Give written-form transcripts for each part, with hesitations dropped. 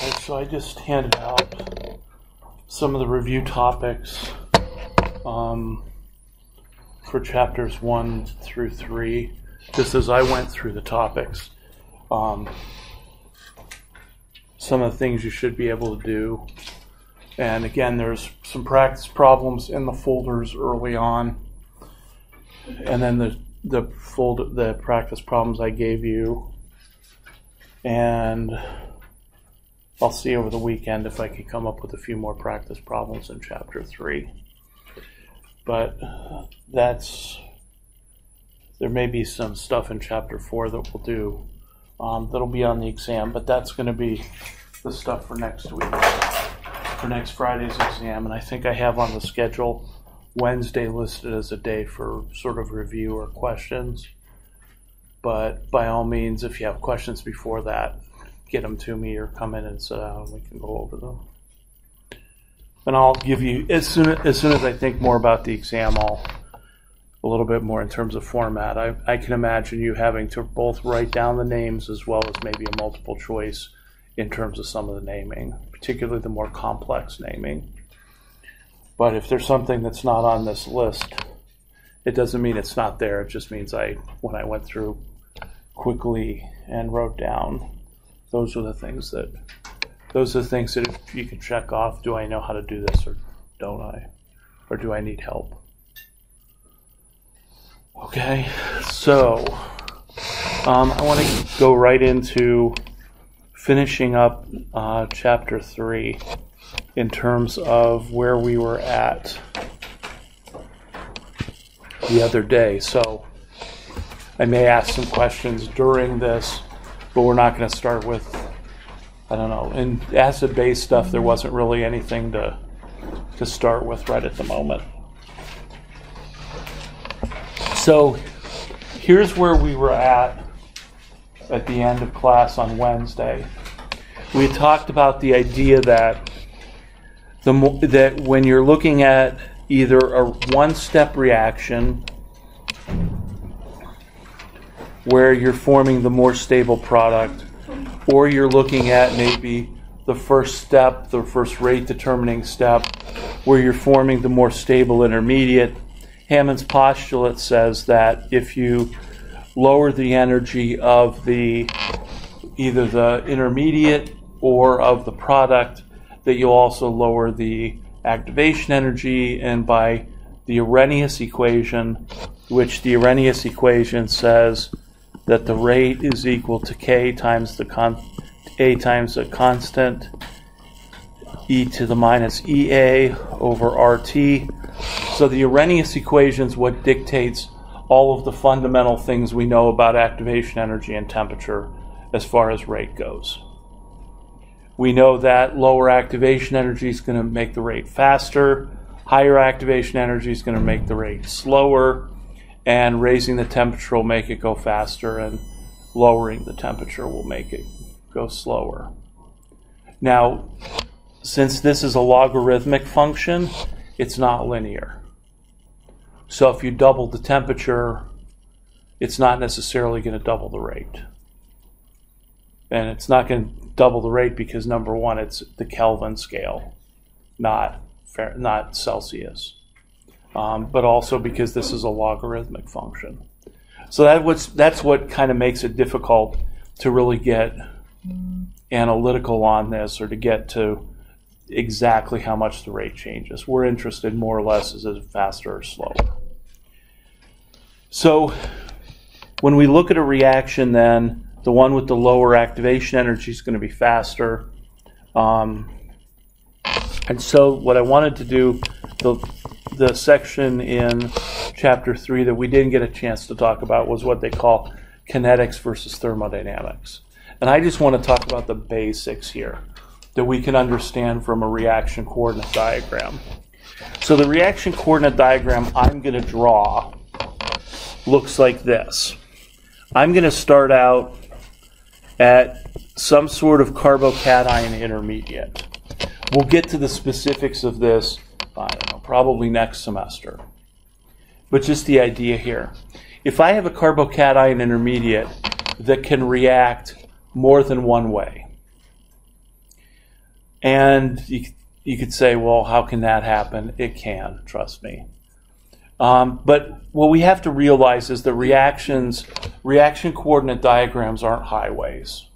Okay, so I just handed out some of the review topics for chapters 1 through 3, just as I went through the topics. Some of the things you should be able to do. And again, there's some practice problems in the folders early on. And then the practice problems I gave you. And I'll see over the weekend if I can come up with a few more practice problems in chapter 3. But there may be some stuff in chapter 4 that we'll do that'll be on the exam, but that's going to be the stuff for next week, for next Friday's exam. And I think I have on the schedule Wednesday listed as a day for sort of review or questions. But by all means, if you have questions before that, get them to me or come in and sit down and we can go over them. And I'll give you, as soon as I think more about the exam, a little bit more in terms of format. I can imagine you having to both write down the names as well as maybe a multiple choice in terms of some of the naming, particularly the more complex naming. But if there's something that's not on this list, it doesn't mean it's not there. It just means when I went through quickly and wrote down, those are the things that if you can check off, do I know how to do this or don't I? Or do I need help? Okay, so I want to go right into finishing up chapter 3 in terms of where we were at the other day. So I may ask some questions during this, but we're not going to start with, I don't know, in acid-base stuff there wasn't really anything to start with right at the moment. So here's where we were at the end of class on Wednesday. We talked about the idea that that when you're looking at either a one-step reaction where you're forming the more stable product, or you're looking at maybe the first step, the first rate determining step, where you're forming the more stable intermediate, Hammond's postulate says that if you lower the energy of either the intermediate or of the product, that you'll also lower the activation energy, and by the Arrhenius equation, which the Arrhenius equation says that the rate is equal to K times A times a constant e to the minus EA over RT. So the Arrhenius equation is what dictates all of the fundamental things we know about activation energy and temperature as far as rate goes. We know that lower activation energy is going to make the rate faster, higher activation energy is going to make the rate slower, and raising the temperature will make it go faster, and lowering the temperature will make it go slower. Now, since this is a logarithmic function, it's not linear. So if you double the temperature, it's not necessarily going to double the rate. And it's not going to double the rate because, number one, it's the Kelvin scale, not Celsius. But also because this is a logarithmic function. So that's what kind of makes it difficult to really get analytical on this, or to get to exactly how much the rate changes. We're interested more or less, is it faster or slower? So when we look at a reaction, then the one with the lower activation energy is going to be faster. And so what I wanted to do, the section in chapter 3 that we didn't get a chance to talk about, was what they call kinetics versus thermodynamics. And I just want to talk about the basics here that we can understand from a reaction coordinate diagram. So the reaction coordinate diagram I'm going to draw looks like this. I'm going to start out at some sort of carbocation intermediate. We'll get to the specifics of this, I don't know, probably next semester. But just the idea here. If I have a carbocation intermediate that can react more than one way, And you could say, well, how can that happen? It can, trust me. But what we have to realize is that reaction coordinate diagrams aren't highways.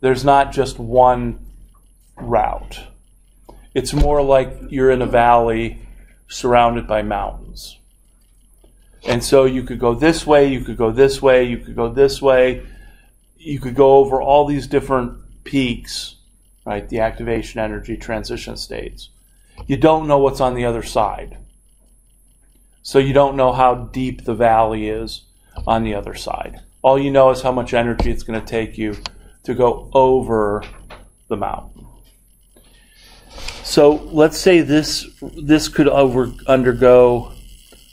There's not just one route. It's more like you're in a valley surrounded by mountains. And so you could go this way, you could go this way, you could go this way. You could go over all these different peaks, right? The activation energy, transition states. You don't know what's on the other side. So you don't know how deep the valley is on the other side. All you know is how much energy it's going to take you to go over the mountain. So let's say this could undergo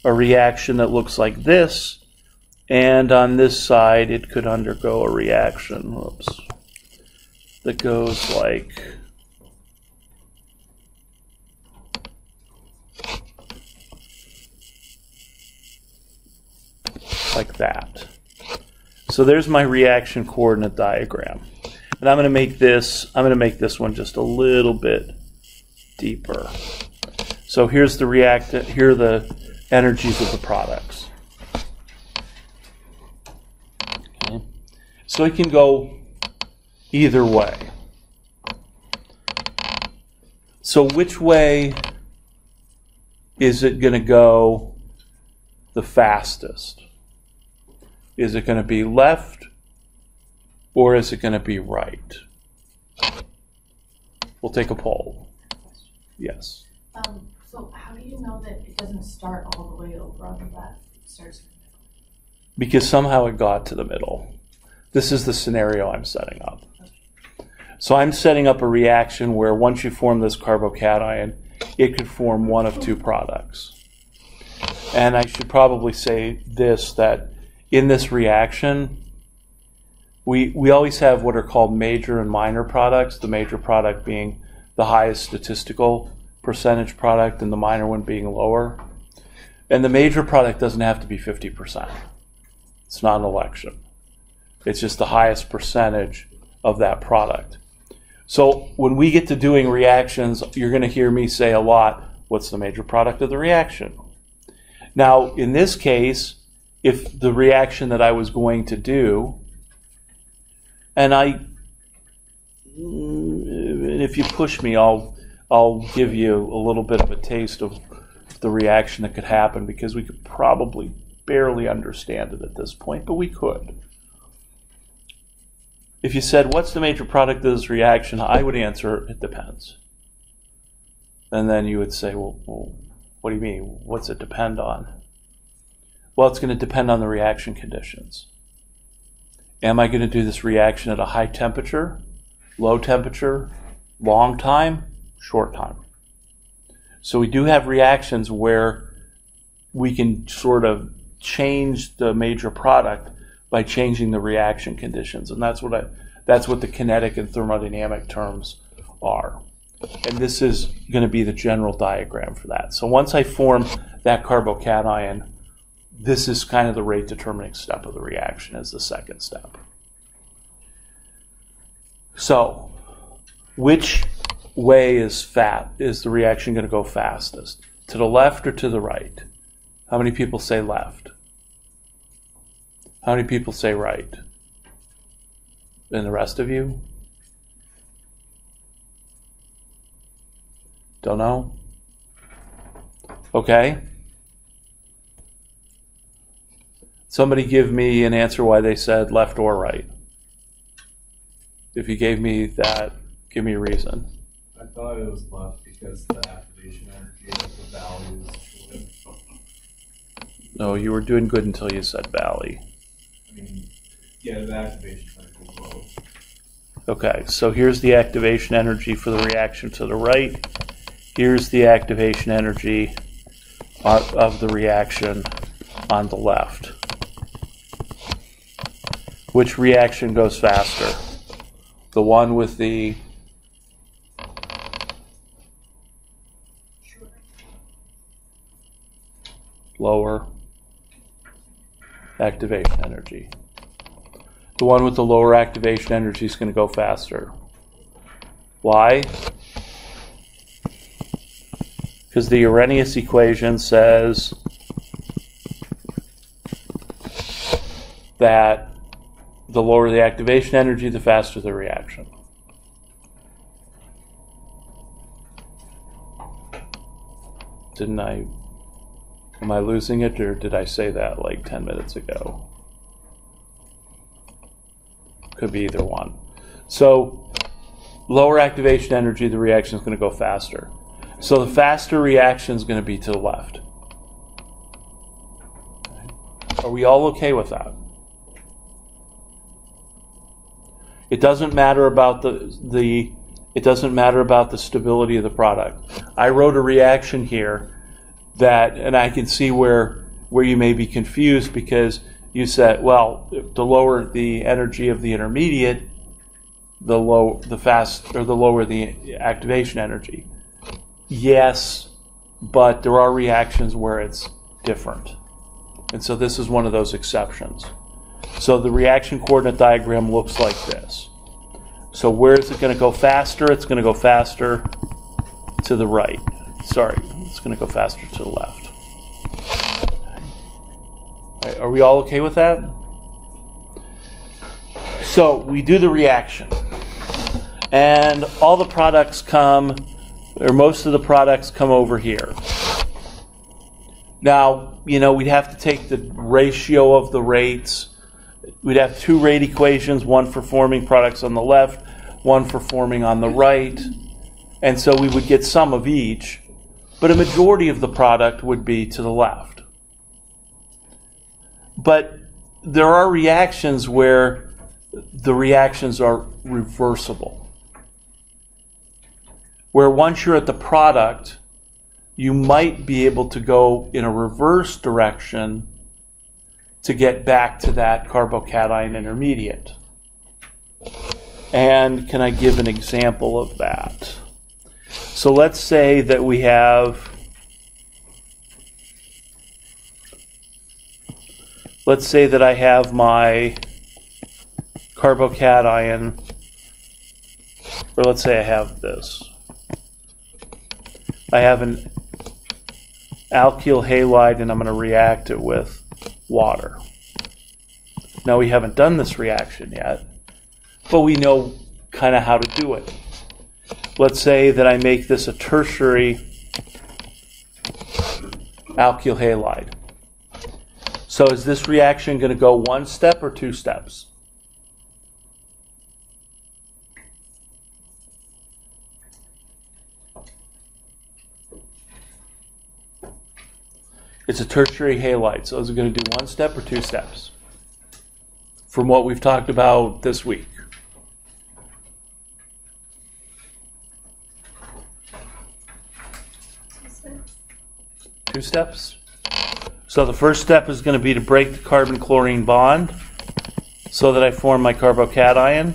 a reaction that looks like this, and on this side it could undergo a reaction, that goes like that. So there's my reaction coordinate diagram. And I'm going to make this one just a little bit deeper. So here's the reactant, here are the energies of the products. Okay. So it can go either way. So which way is it going to go the fastest? Is it going to be left or is it going to be right? We'll take a poll. Yes. So how do you know that it doesn't start all the way over on the left? It starts in the middle. Because somehow it got to the middle. This is the scenario I'm setting up. So I'm setting up a reaction where once you form this carbocation, it could form one of two products. And I should probably say this, that in this reaction, we always have what are called major and minor products, the major product being the highest statistical percentage product and the minor one being lower. And the major product doesn't have to be 50%. It's not an election. It's just the highest percentage of that product. So when we get to doing reactions, you're going to hear me say a lot, what's the major product of the reaction? Now, in this case, if the reaction that I was going to do, and if you push me, I'll give you a little bit of a taste of the reaction that could happen, because we could probably barely understand it at this point, but we could. If you said, what's the major product of this reaction? I would answer, it depends. And then you would say, well, what do you mean? What's it depend on? Well, it's going to depend on the reaction conditions. Am I going to do this reaction at a high temperature, low temperature, long time, short time? So we do have reactions where we can sort of change the major product by changing the reaction conditions. And that's what the kinetic and thermodynamic terms are. And this is going to be the general diagram for that. So once I form that carbocation, this is kind of the rate determining step of the reaction, as the second step. So which way is the reaction going to go fastest? To the left or to the right? How many people say left? How many people say right? And the rest of you? Don't know? Okay. Somebody give me an answer why they said left or right. If you gave me that, give me a reason. I thought it was left because the activation energy of the valley is short. No, you were doing good until you said valley. I mean, yeah, the activation energy is low. Okay, so here's the activation energy for the reaction to the right. Here's the activation energy of the reaction on the left. Which reaction goes faster? The one with the lower activation energy. The one with the lower activation energy is going to go faster. Why? Because the Arrhenius equation says that the lower the activation energy, the faster the reaction. Am I losing it, or did I say that like 10 minutes ago? Could be either one. So, lower activation energy, the reaction is going to go faster. So the faster reaction is going to be to the left. Are we all okay with that? It doesn't matter about it doesn't matter about the stability of the product. I wrote a reaction here and I can see where you may be confused, because you said, well, the lower the energy of the intermediate, the lower the activation energy. Yes, but there are reactions where it's different. And so this is one of those exceptions. So the reaction coordinate diagram looks like this. So where is it going to go faster? It's going to go faster to the right. Sorry, it's going to go faster to the left. Right, are we all okay with that? So we do the reaction. And all the products come, or most of the products come over here. Now, we'd have to take the ratio of the rates. We'd have two rate equations, one for forming products on the left, one for forming on the right. And so we would get some of each, but a majority of the product would be to the left. But there are reactions where the reactions are reversible, where once you're at the product, you might be able to go in a reverse direction to get back to that carbocation intermediate. And can I give an example of that? So let's say that we have, let's say that I have my carbocation, or let's say I have this. I have an alkyl halide and I'm going to react it with water. Now we haven't done this reaction yet, but we know kind of how to do it. Let's say that I make this a tertiary alkyl halide. So is this reaction going to go one step or two steps? It's a tertiary halide, so is it going to do one step or two steps? From what we've talked about this week. Two steps? So the first step is going to be to break the carbon-chlorine bond so that I form my carbocation.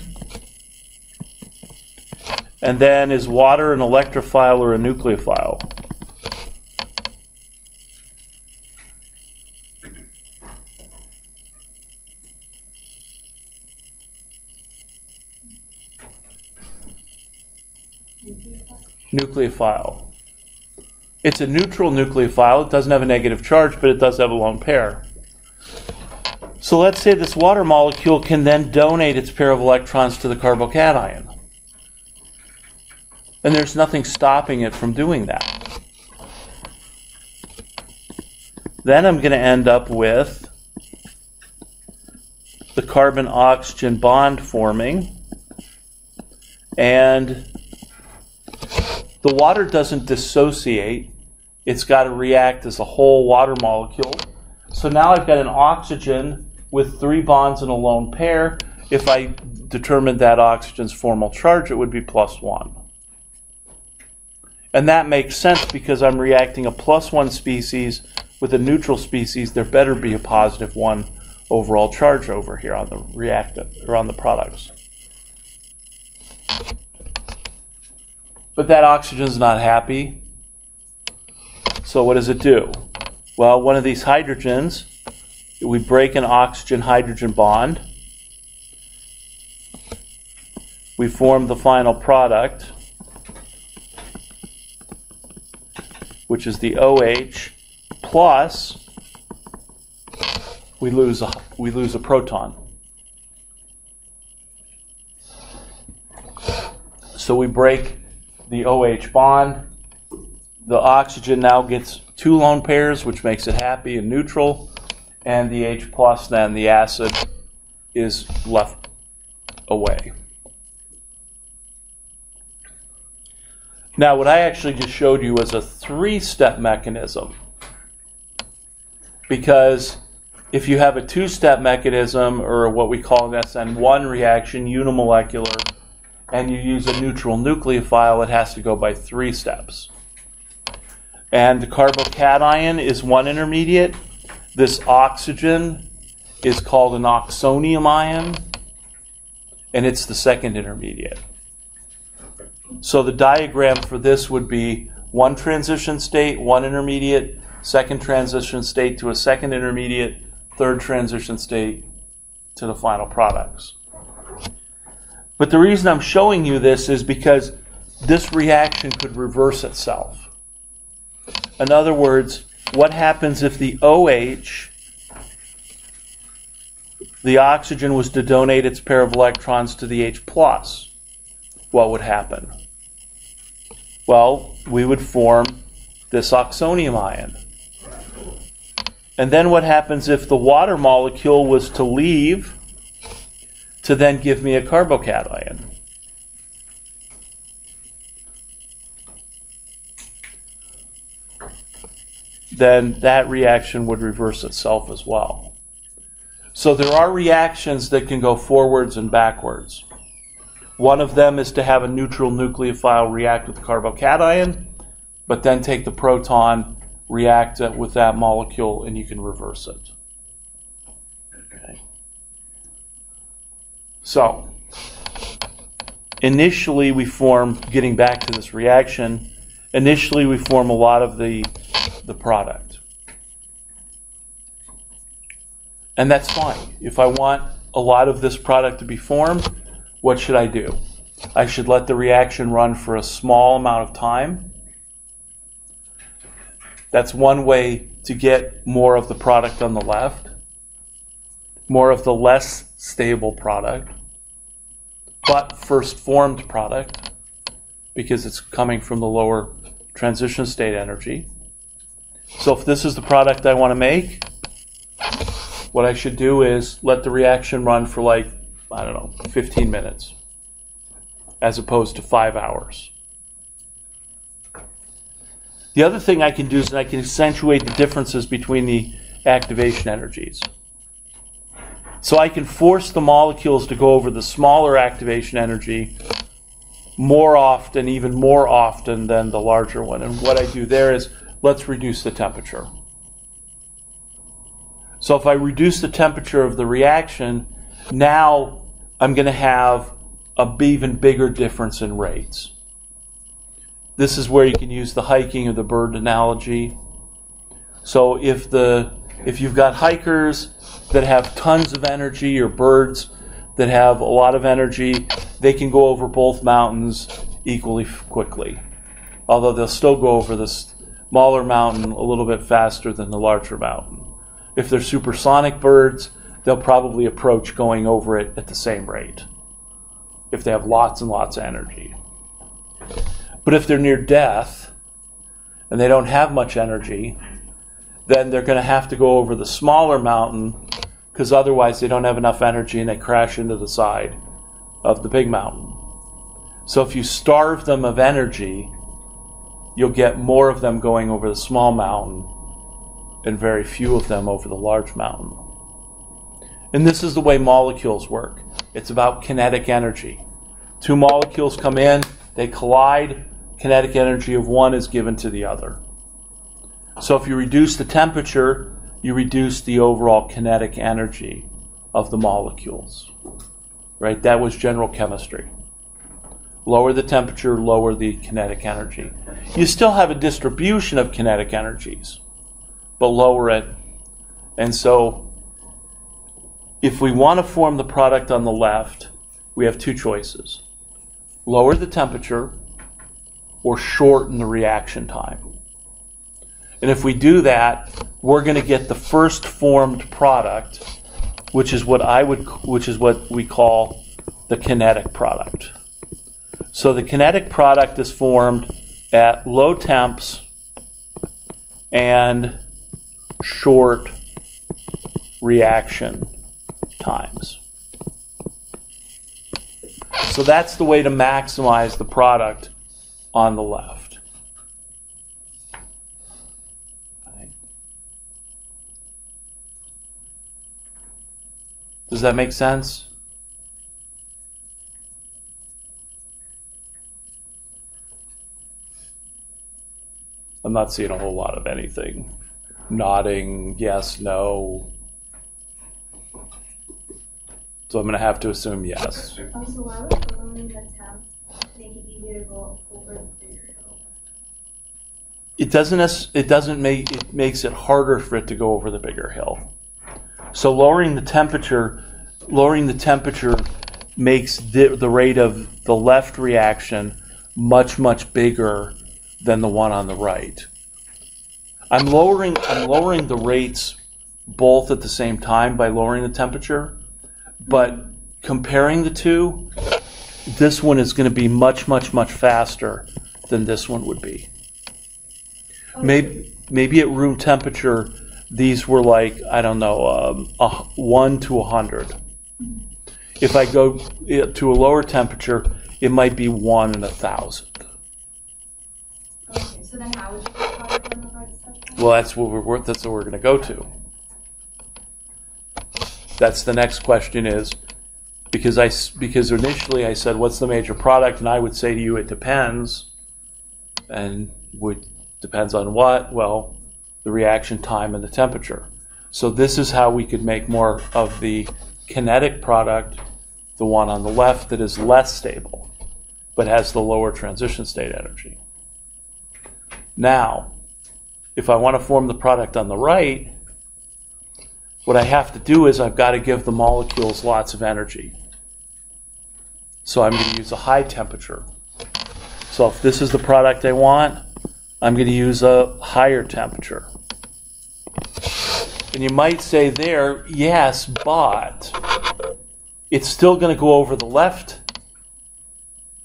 And then is water an electrophile or a nucleophile? Nucleophile. It's a neutral nucleophile. It doesn't have a negative charge, but it does have a lone pair. So let's say this water molecule can then donate its pair of electrons to the carbocation. And there's nothing stopping it from doing that. Then I'm going to end up with the carbon-oxygen bond forming, and the water doesn't dissociate. It's got to react as a whole water molecule. So now I've got an oxygen with 3 bonds and a lone pair. If I determined that oxygen's formal charge, it would be +1. And that makes sense because I'm reacting a +1 species with a neutral species. There better be a +1 overall charge over here on the reactant or on the products. But that oxygen's not happy. So what does it do? Well, one of these hydrogens, we break an oxygen-hydrogen bond. We form the final product. which is the OH, plus we lose a proton. So we break the OH bond. The oxygen now gets 2 lone pairs, which makes it happy and neutral. And the H plus, then the acid, is left away. Now, what I actually just showed you was a 3-step mechanism. Because if you have a 2-step mechanism, or what we call an SN1 reaction, unimolecular, and you use a neutral nucleophile, it has to go by 3 steps. And the carbocation is 1 intermediate. This oxygen is called an oxonium ion, and it's the 2nd intermediate. So the diagram for this would be 1 transition state, 1 intermediate, 2nd transition state to a 2nd intermediate, 3rd transition state to the final products. But the reason I'm showing you this is because this reaction could reverse itself. In other words, what happens if the OH, the oxygen, was to donate its pair of electrons to the H+? What would happen? Well, we would form this oxonium ion. And then what happens if the water molecule was to leave to then give me a carbocation? Then that reaction would reverse itself as well. So there are reactions that can go forwards and backwards. One of them is to have a neutral nucleophile react with the carbocation, but then take the proton, react with that molecule, and you can reverse it. Okay. So, initially we form, getting back to this reaction, initially we form a lot of the product. And that's fine. If I want a lot of this product to be formed, what should I do? I should let the reaction run for a small amount of time. That's one way to get more of the product on the left, more of the less stable product, but first formed product, because it's coming from the lower transition state energy. So if this is the product I want to make, what I should do is let the reaction run for 15 minutes, as opposed to 5 hours. The other thing I can do is I can accentuate the differences between the activation energies. So I can force the molecules to go over the smaller activation energy more often, even more often than the larger one. And what I do there is, let's reduce the temperature. So if I reduce the temperature of the reaction, now I'm going to have an even bigger difference in rates. This is where you can use the hiking or the bird analogy. So if you've got hikers that have tons of energy, or birds that have a lot of energy, they can go over both mountains equally quickly. Although they'll still go over the smaller mountain a little bit faster than the larger mountain. If they're supersonic birds, they'll probably approach going over it at the same rate, if they have lots and lots of energy. But if they're near death, and they don't have much energy, then they're going to have to go over the smaller mountain, because otherwise they don't have enough energy and they crash into the side of the big mountain. So if you starve them of energy, you'll get more of them going over the small mountain and very few of them over the large mountain. And this is the way molecules work. It's about kinetic energy. 2 molecules come in, they collide, kinetic energy of one is given to the other. So if you reduce the temperature, you reduce the overall kinetic energy of the molecules. Right? That was general chemistry. Lower the temperature, lower the kinetic energy. You still have a distribution of kinetic energies, but lower it. And so if we want to form the product on the left, we have 2 choices. Lower the temperature or shorten the reaction time. And if we do that, we're going to get the first formed product, which is what we call the kinetic product. So the kinetic product is formed at low temps and short reaction times. So that's the way to maximize the product on the left. Okay. Does that make sense? I'm not seeing a whole lot of anything. Nodding, yes, no. So I'm going to have to assume yes. So why would lowering the temp make it easier to go over the bigger hill? It makes it harder for it to go over the bigger hill. So lowering the temperature makes the rate of the left reaction much, much bigger than the one on the right. I'm lowering the rates both at the same time by lowering the temperature, but comparing the two, this one is going to be much, much, much faster than this one would be. Maybe at room temperature, these were like, I don't know, 1 to 100. If I go to a lower temperature, it might be 1 in 1,000. Okay, so then how would you get product on the right side? Well, that's what we're going to go to. That's the next question is, because initially I said, what's the major product? And I would say to you, it depends. And depends on what? Well, the reaction time and the temperature. So this is how we could make more of the kinetic product, the one on the left that is less stable, but has the lower transition state energy. Now, if I want to form the product on the right, what I have to do is I've got to give the molecules lots of energy. So I'm going to use a high temperature. So if this is the product I want, I'm going to use a higher temperature. And you might say there, yes, but it's still going to go over the left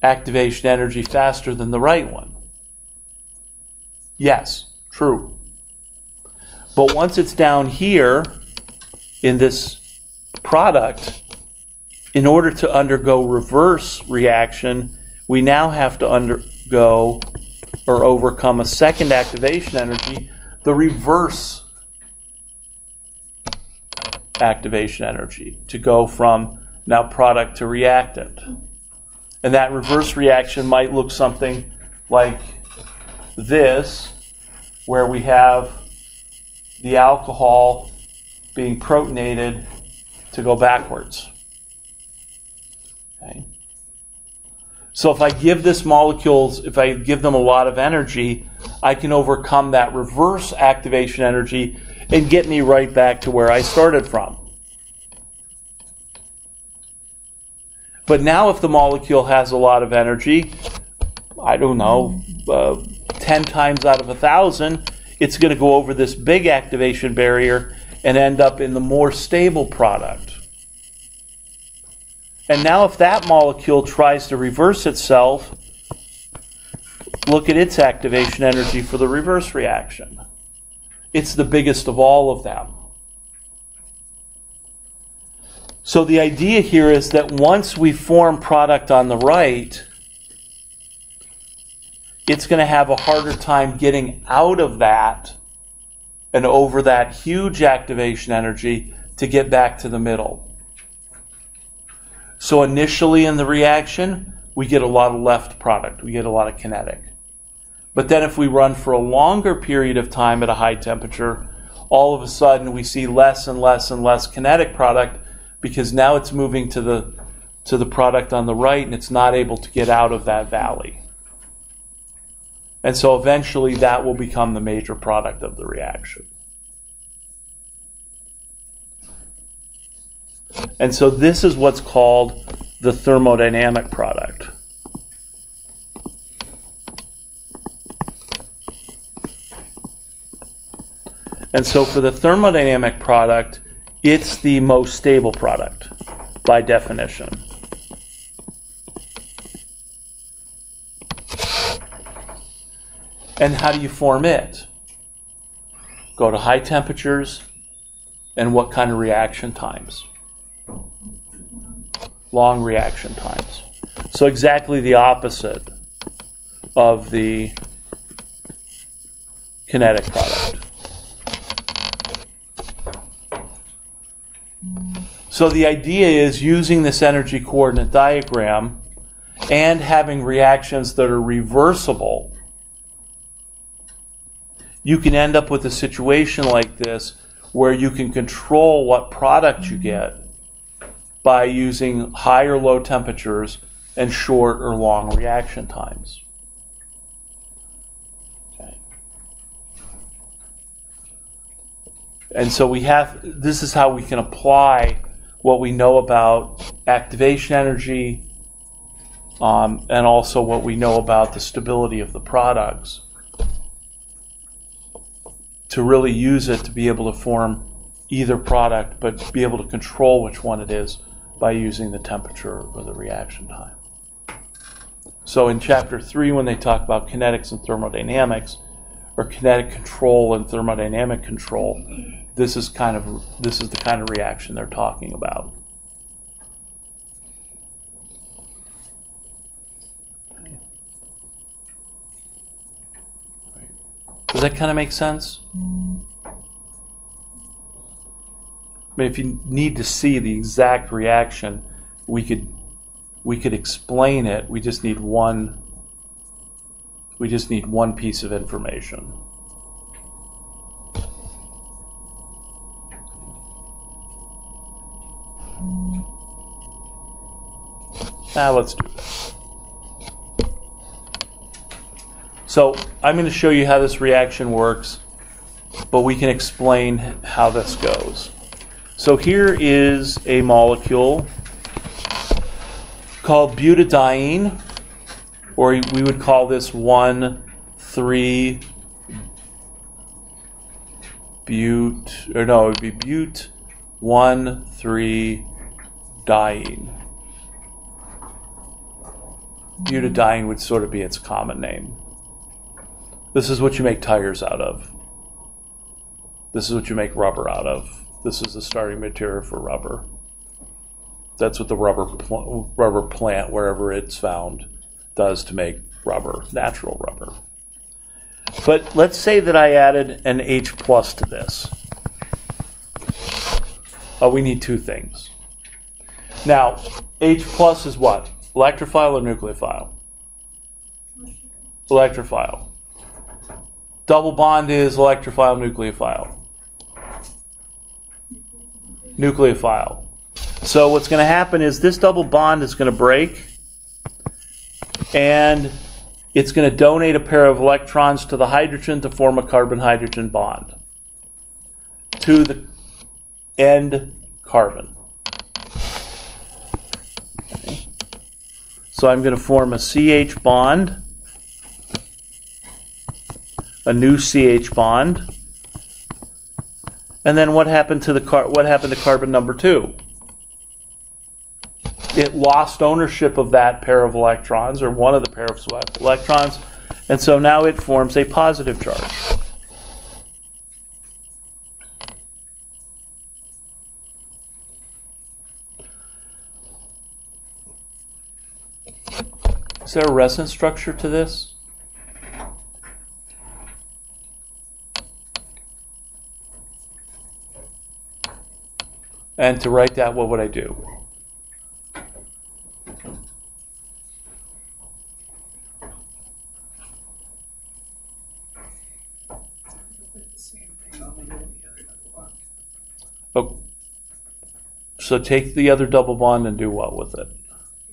activation energy faster than the right one. Yes, true. But once it's down here in this product, in order to undergo reverse reaction, we now have to undergo or overcome a second activation energy, the reverse activation energy, to go from now product to reactant. And that reverse reaction might look something like this, where we have the alcohol being protonated to go backwards. Okay. So if I give this molecules, if I give them a lot of energy, I can overcome that reverse activation energy and get me right back to where I started from. But now if the molecule has a lot of energy, I don't know, 10 times out of 1,000, it's going to go over this big activation barrier and end up in the more stable product. And now if that molecule tries to reverse itself, look at its activation energy for the reverse reaction. It's the biggest of all of them. So the idea here is that once we form product on the right, it's going to have a harder time getting out of that and over that huge activation energy to get back to the middle. So initially in the reaction, we get a lot of left product. We get a lot of kinetic. But then if we run for a longer period of time at a high temperature, all of a sudden we see less and less and less kinetic product, because now it's moving to the product on the right and it's not able to get out of that valley. And so eventually that will become the major product of the reaction. And so this is what's called the thermodynamic product. And so for the thermodynamic product, it's the most stable product by definition. And how do you form it? Go to high temperatures, and what kind of reaction times? Long reaction times. So exactly the opposite of the kinetic product. So the idea is using this energy coordinate diagram and having reactions that are reversible, you can end up with a situation like this where you can control what product you get by using high or low temperatures and short or long reaction times. Okay. And so this is how we can apply what we know about activation energy and also what we know about the stability of the products to really use it to be able to form either product, but be able to control which one it is by using the temperature or the reaction time. So in Chapter 3, when they talk about kinetics and thermodynamics, or kinetic control and thermodynamic control, this is the kind of reaction they're talking about. Does that kind of make sense? I mean, if you need to see the exact reaction, we could explain it. We just need one piece of information. Now let's do this. So I'm going to show you how this reaction works, but we can explain how this goes. So here is a molecule called butadiene, or we would call this 1,3 bute, or no, it would be bute 1,3-diene. Butadiene would sort of be its common name. This is what you make tires out of. This is what you make rubber out of. This is the starting material for rubber. That's what the rubber plant, wherever it's found, does to make rubber, natural rubber. But let's say that I added an H plus to this. We need two things. Now, H plus is what? Electrophile or nucleophile? Electrophile. Double bond is electrophile, nucleophile. Nucleophile. So what's going to happen is this double bond is going to break, and it's going to donate a pair of electrons to the hydrogen to form a carbon-hydrogen bond to the end carbon. Okay. So I'm going to form a CH bond, a new CH bond, and then what happened to carbon number 2? It lost ownership of that pair of electrons, or one of the pair of electrons, and so now it forms a positive charge. Is there a resonance structure to this? And to write that, what would I do? Oh, so take the other double bond and do what with it?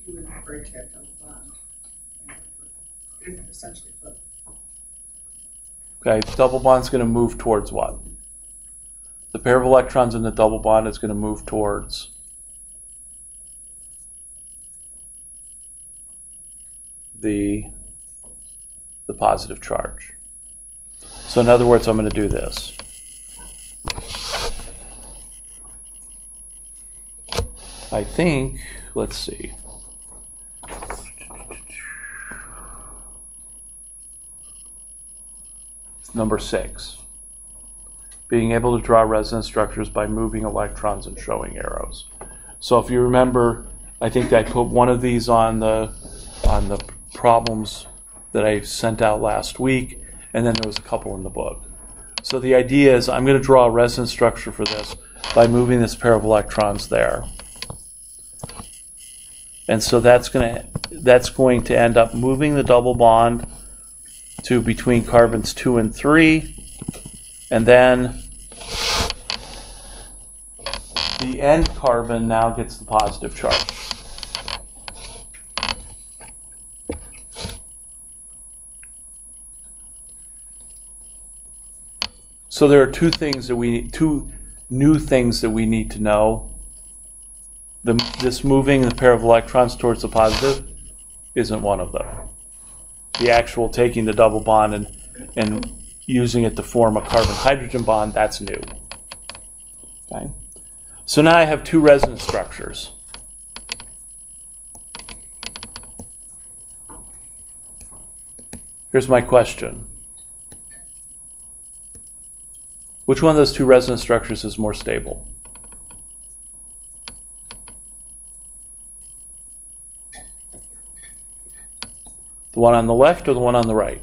You would break that double bond. It would essentially flip. Okay, double bond's going to move towards what? The pair of electrons in the double bond is going to move towards the positive charge. So in other words, I'm going to do this. I think, let's see. Number 6. Being able to draw resonance structures by moving electrons and showing arrows. So if you remember, I think I put one of these on the problems that I sent out last week, and then there was a couple in the book. So the idea is I'm going to draw a resonance structure for this by moving this pair of electrons there. And so that's going to end up moving the double bond to between carbons 2 and 3, and then the end carbon now gets the positive charge. So there are two new things that we need to know. This moving the pair of electrons towards the positive isn't one of them. The actual taking the double bond and using it to form a carbon-hydrogen bond, that's new. Okay. So now I have two resonance structures. Here's my question. Which one of those two resonance structures is more stable? The one on the left or the one on the right?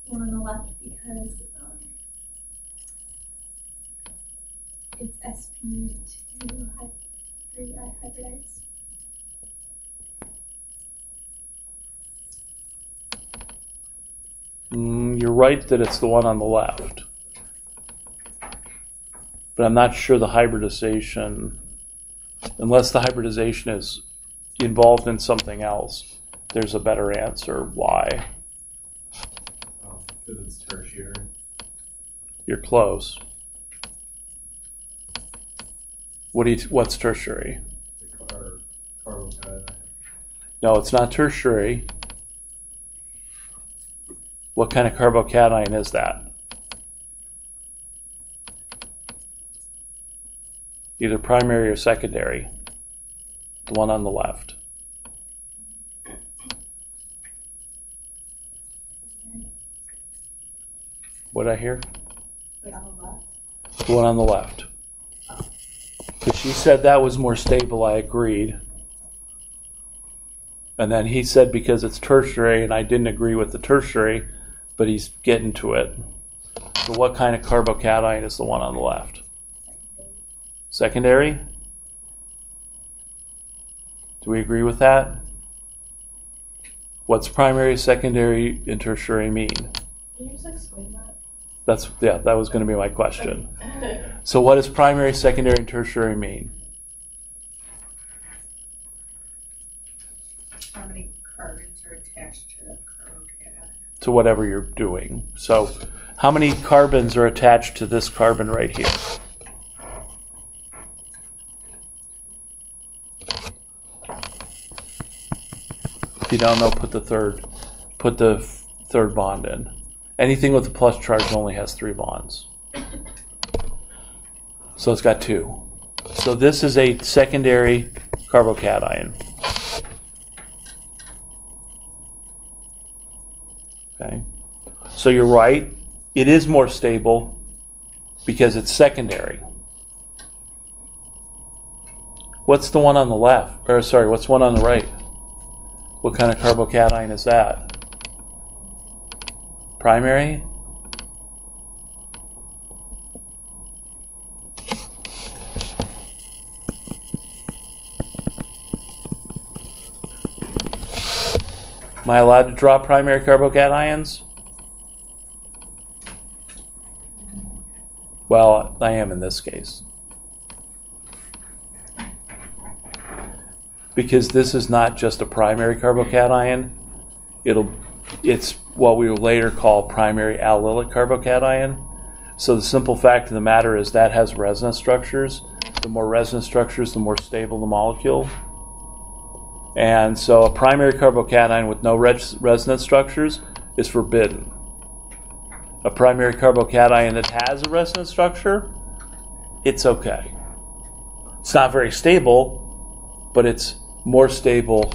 One on the left because it's sp2 hybridized. You're right that it's the one on the left. But I'm not sure the hybridization, unless the hybridization is involved in something else, there's a better answer. Why? Because it's tertiary. You're close. What's tertiary? The carbocation. No, it's not tertiary. What kind of carbocation is that? Either primary or secondary. The one on the left. What did I hear? Wait, on the left? The one on the left. Because she said that was more stable, I agreed. And then he said because it's tertiary, and I didn't agree with the tertiary, but he's getting to it. So what kind of carbocation is the one on the left? Secondary? Do we agree with that? What's primary, secondary, and tertiary mean? Can you just explain that? That was going to be my question. So what does primary, secondary, and tertiary mean? How many carbons are attached to the carbocation? To whatever you're doing. So how many carbons are attached to this carbon right here? If you don't know, put the third bond in. Anything with a plus charge only has 3 bonds. So it's got 2. So this is a secondary carbocation. Okay. So you're right. It is more stable because it's secondary. What's the one on the left? Or sorry, what's one on the right? What kind of carbocation is that? Primary? Am I allowed to draw primary carbocations? Well, I am in this case. Because this is not just a primary carbocation, it's what we will later call primary allylic carbocation. So the simple fact of the matter is that has resonance structures. The more resonance structures, the more stable the molecule. And so a primary carbocation with no resonance structures is forbidden. A primary carbocation that has a resonance structure it's okay. It's not very stable, but it's more stable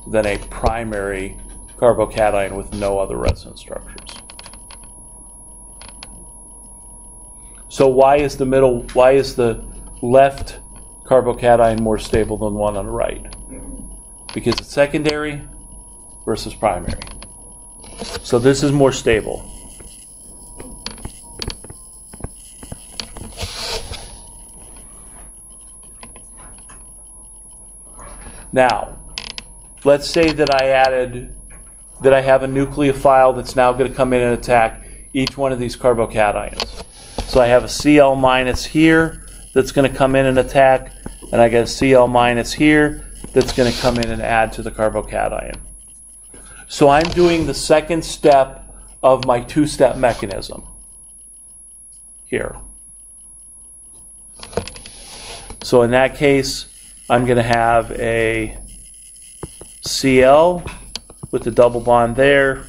than a primary carbocation with no other resonance structures. So why is the left carbocation more stable than the one on the right? Because it's secondary versus primary. So this is more stable. Now, let's say that I have a nucleophile that's now going to come in and attack each one of these carbocations. So I have a Cl minus here that's going to come in and attack, and I got a Cl minus here that's going to come in and add to the carbocation. So I'm doing the second step of my two-step mechanism here. So in that case, I'm going to have a Cl with the double bond there,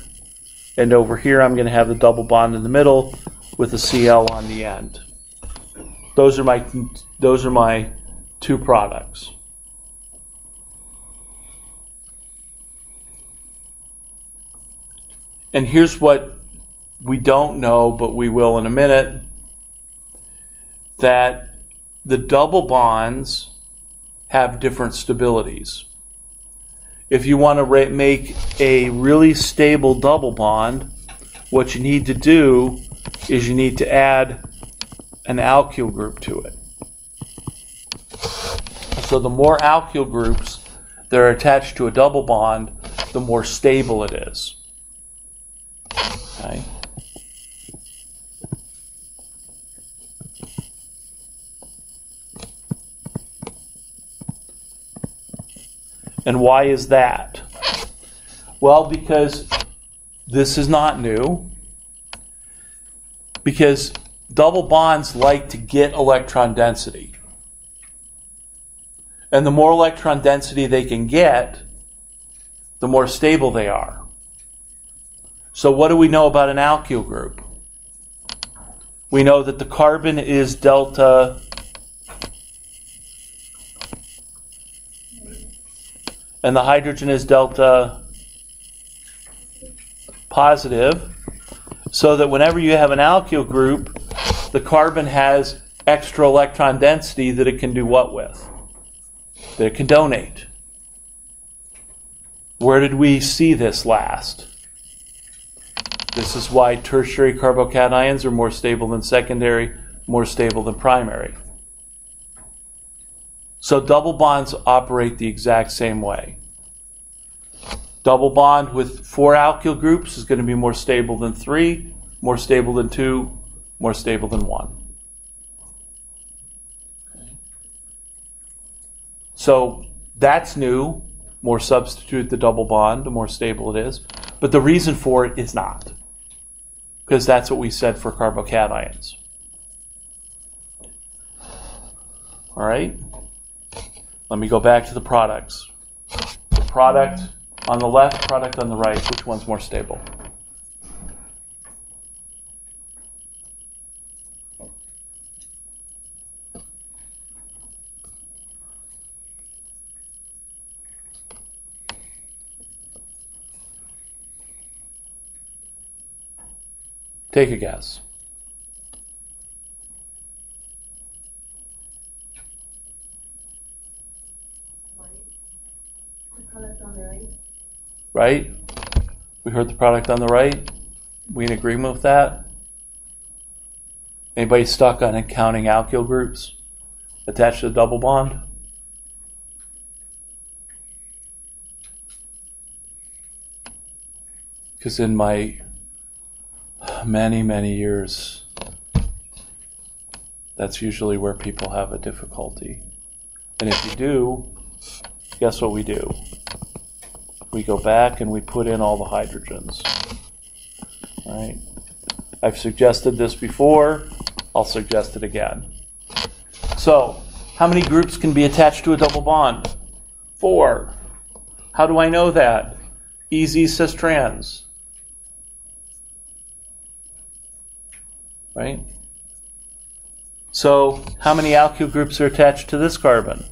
and over here I'm going to have the double bond in the middle with a Cl on the end. Those are my two products. And here's what we don't know, but we will in a minute, that the double bonds have different stabilities. If you want to make a really stable double bond, what you need to do is you need to add an alkyl group to it. So the more alkyl groups that are attached to a double bond, the more stable it is. Okay. And why is that? Well, because this is not new. Because double bonds like to get electron density. And the more electron density they can get, the more stable they are. So what do we know about an alkyl group? We know that the carbon is delta and the hydrogen is delta positive, so that whenever you have an alkyl group, the carbon has extra electron density that it can do what with? That it can donate. Where did we see this last? This is why tertiary carbocations are more stable than secondary, more stable than primary. So double bonds operate the exact same way. Double bond with 4 alkyl groups is going to be more stable than 3, more stable than 2, more stable than 1. Okay. So that's new. More substitute the double bond, the more stable it is. But the reason for it is not. Because that's what we said for carbocations. All right? Let me go back to the products. The product on the left, product on the right, which one's more stable? Take a guess. The product on the right. Right? We heard the product on the right. We in agreement with that? Anybody stuck on counting alkyl groups attached to the double bond? Because in my many years, that's usually where people have a difficulty. And if you do, guess what we do? We go back and we put in all the hydrogens. All right? I've suggested this before. I'll suggest it again. So, how many groups can be attached to a double bond? 4. How do I know that? Easy cis trans. Right? So how many alkyl groups are attached to this carbon?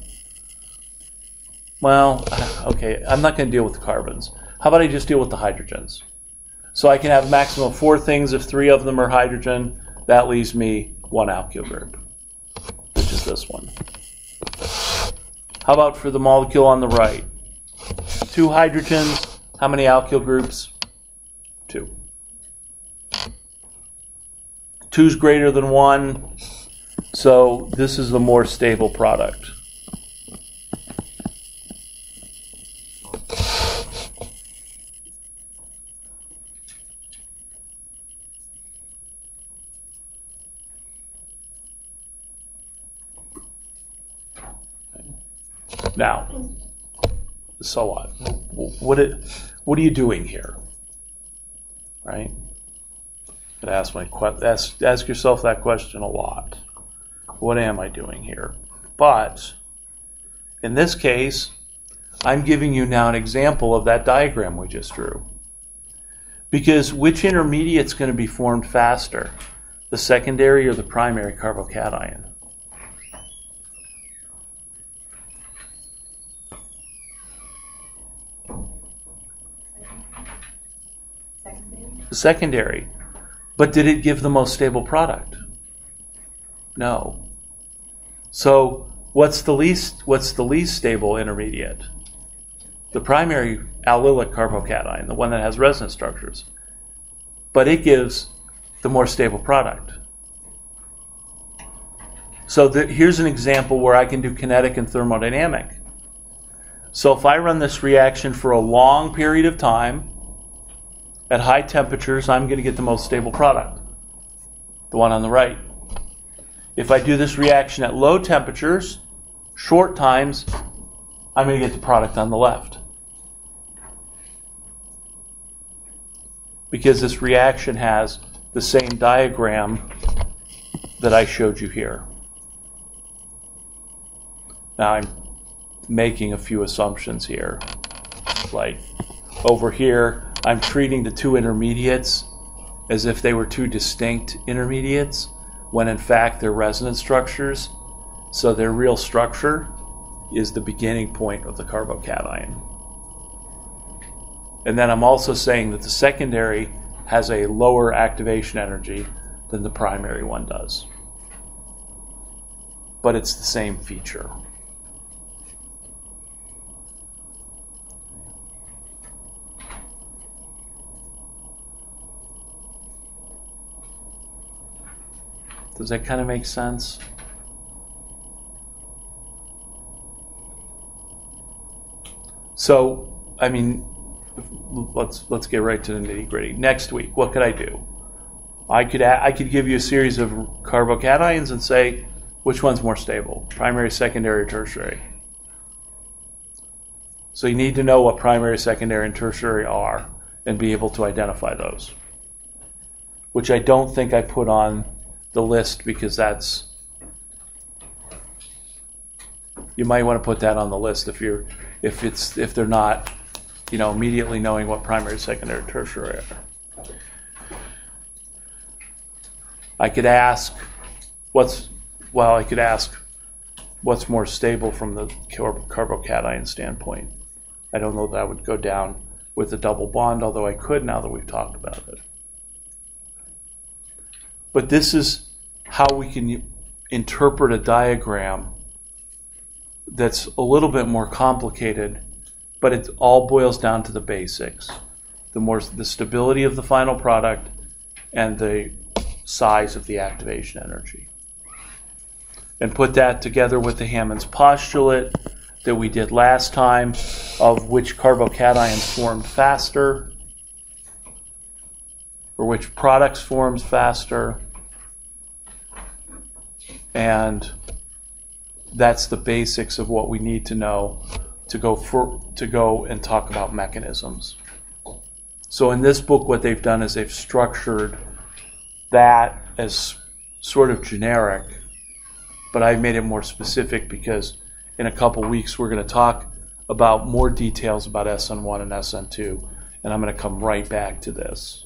Well, okay, I'm not going to deal with the carbons. How about I just deal with the hydrogens? So I can have a maximum of 4 things if 3 of them are hydrogen. That leaves me 1 alkyl group, which is this one. How about for the molecule on the right? 2 hydrogens. How many alkyl groups? 2. 2 is greater than 1, so this is the more stable product. Now, so what? What are you doing here? Right? But ask yourself that question a lot. What am I doing here? But in this case, I'm giving you now an example of that diagram we just drew. Because which intermediate is going to be formed faster? The secondary or the primary carbocation? The secondary. But did it give the most stable product? No. So what's the least stable intermediate? The primary allylic carbocation, the one that has resonance structures. But it gives the more stable product. So here's an example where I can do kinetic and thermodynamic. So if I run this reaction for a long period of time, at high temperatures, I'm going to get the most stable product, the one on the right. If I do this reaction at low temperatures, short times, I'm going to get the product on the left. Because this reaction has the same diagram that I showed you here. Now I'm making a few assumptions here. Like over here, I'm treating the 2 intermediates as if they were 2 distinct intermediates, when in fact they're resonance structures. So their real structure is the beginning point of the carbocation. And then I'm also saying that the secondary has a lower activation energy than the primary one does. But it's the same feature. Does that kind of make sense? So, I mean, let's get right to the nitty-gritty. Next week, what could I do? I could give you a series of carbocations and say, which one's more stable? Primary, secondary, or tertiary? So you need to know what primary, secondary, and tertiary are and be able to identify those. Which I don't think I put on the list because you might want to put that on the list if they're not, immediately knowing what primary, secondary, tertiary are. I could ask what's more stable from the carbocation standpoint. I don't know that I would go down with a double bond, although I could now that we've talked about it. But this is how we can interpret a diagram that's a little bit more complicated, but it all boils down to the basics. The stability of the final product and the size of the activation energy. And put that together with the Hammond's postulate that we did last time of which carbocations formed faster, or which products forms faster. And that's the basics of what we need to know to go and talk about mechanisms. So in this book, what they've done is they've structured that as sort of generic, but I've made it more specific because in a couple weeks we're going to talk about more details about SN1 and SN2, and I'm going to come right back to this.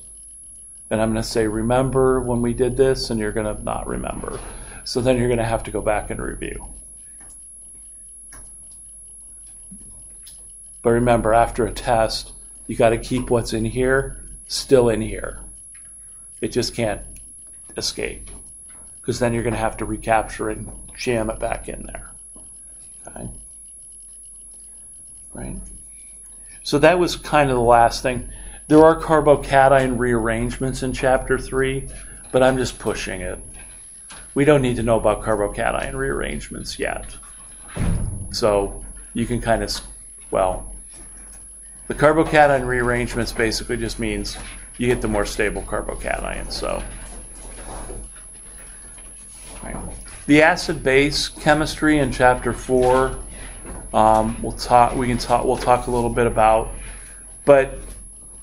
And I'm going to say, remember when we did this, and you're going to not remember. So then you're going to have to go back and review. But remember, after a test, you got to keep what's in here still in here. It just can't escape, because then you're going to have to recapture it and jam it back in there. Okay? Right? So that was kind of the last thing. There are carbocation rearrangements in Chapter 3, but I'm just pushing it. We don't need to know about carbocation rearrangements yet. So you can kind of, well, the carbocation rearrangements basically just means you get the more stable carbocation. So, right. The acid-base chemistry in Chapter 4, we'll talk a little bit about, but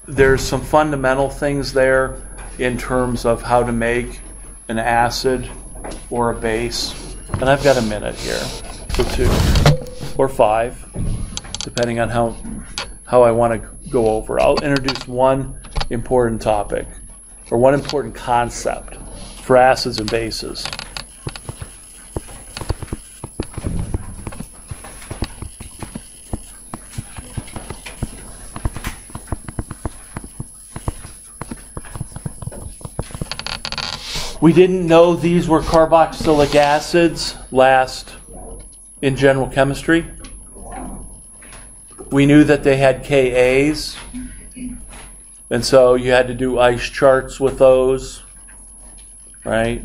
there's some fundamental things there in terms of how to make an acid or a base. And I've got a minute here, or 2, or 5, depending on how I want to go over. I'll introduce one important topic, or one important concept for acids and bases. We didn't know these were carboxylic acids last in general chemistry. We knew that they had Kas, and so you had to do ice charts with those, right?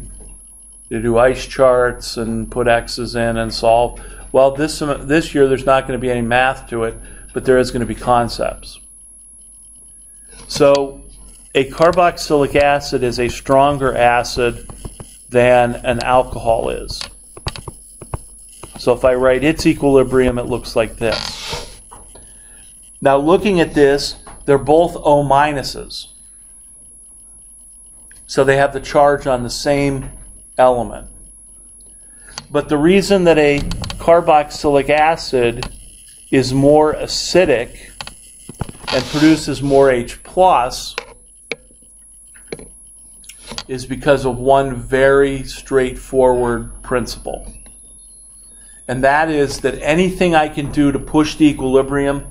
You do ice charts and put X's in and solve. Well, this year there's not going to be any math to it, but there is going to be concepts. So a carboxylic acid is a stronger acid than an alcohol is. So if I write its equilibrium, it looks like this. Now looking at this, they're both O minuses. So they have the charge on the same element. But the reason that a carboxylic acid is more acidic and produces more H plus is because of one very straightforward principle. And that is that anything I can do to push the equilibrium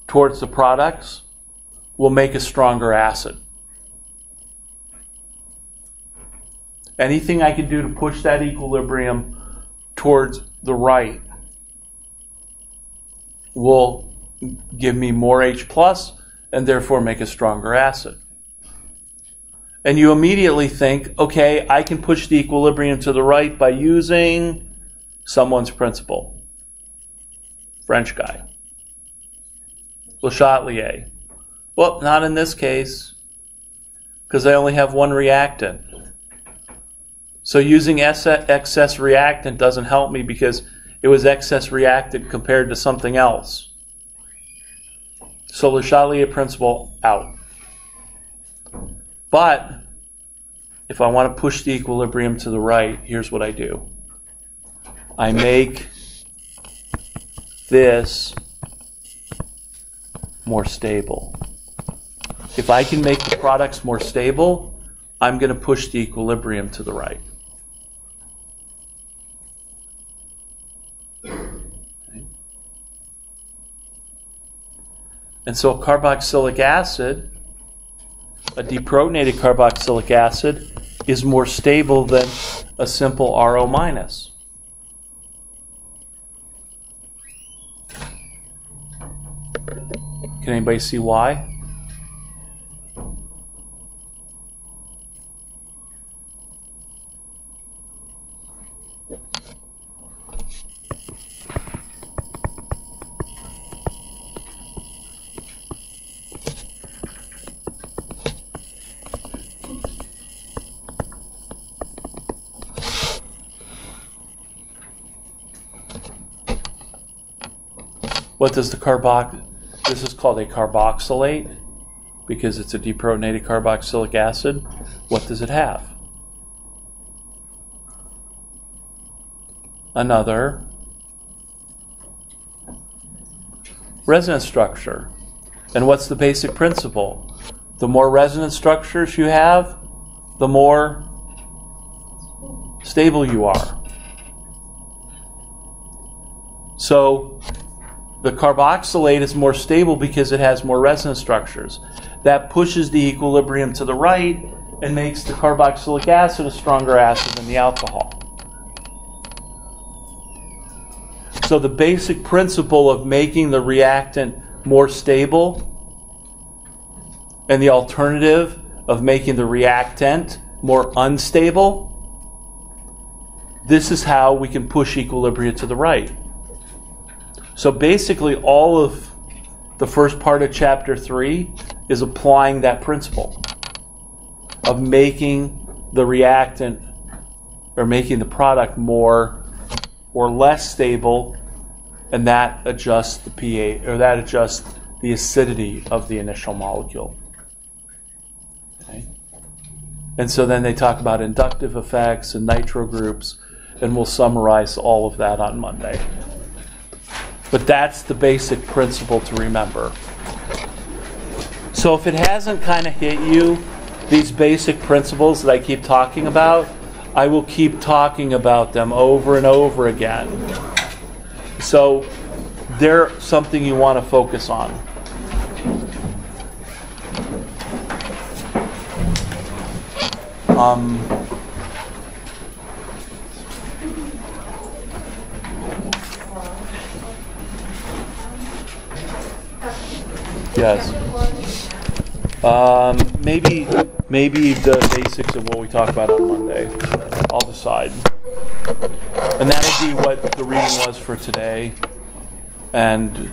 towards the products will make a stronger acid. Anything I can do to push that equilibrium towards the right will give me more H plus and therefore make a stronger acid. And you immediately think, okay, I can push the equilibrium to the right by using someone's principle. French guy. Le Chatelier. Well, not in this case, because I only have one reactant. So using excess reactant doesn't help me because it was excess reactant compared to something else. So Le Chatelier principle, out. But if I want to push the equilibrium to the right, here's what I do. I make this more stable. If I can make the products more stable, I'm going to push the equilibrium to the right. Okay. And so a carboxylic acid, a deprotonated carboxylic acid, is more stable than a simple RO minus. Can anybody see why? What does the this is called a carboxylate because it's a deprotonated carboxylic acid. What does it have? Another resonance structure. And what's the basic principle? The more resonance structures you have, the more stable you are. So the carboxylate is more stable because it has more resonance structures. That pushes the equilibrium to the right and makes the carboxylic acid a stronger acid than the alcohol. So the basic principle of making the reactant more stable and the alternative of making the reactant more unstable, this is how we can push equilibria to the right. So basically all of the first part of chapter 3 is applying that principle of making the reactant or making the product more or less stable, and that adjusts the pH, or that adjusts the acidity of the initial molecule. Okay. And so then they talk about inductive effects and nitro groups, and we'll summarize all of that on Monday. But that's the basic principle to remember. So if it hasn't kind of hit you, these basic principles that I keep talking about, I will keep talking about them over and over again. So they're something you want to focus on. Yes. Maybe the basics of what we talk about on Monday. I'll decide. And that'll be what the reading was for today. And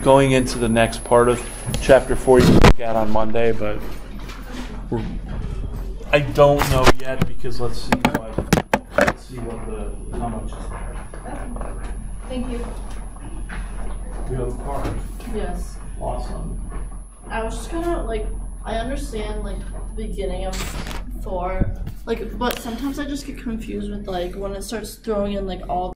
going into the next part of chapter 4 you can look at on Monday, but I don't know yet because let's see how much is there. Thank you. You have a card. Yes. Awesome. I was just gonna I understand the beginning of 4, but sometimes I just get confused with when it starts throwing in all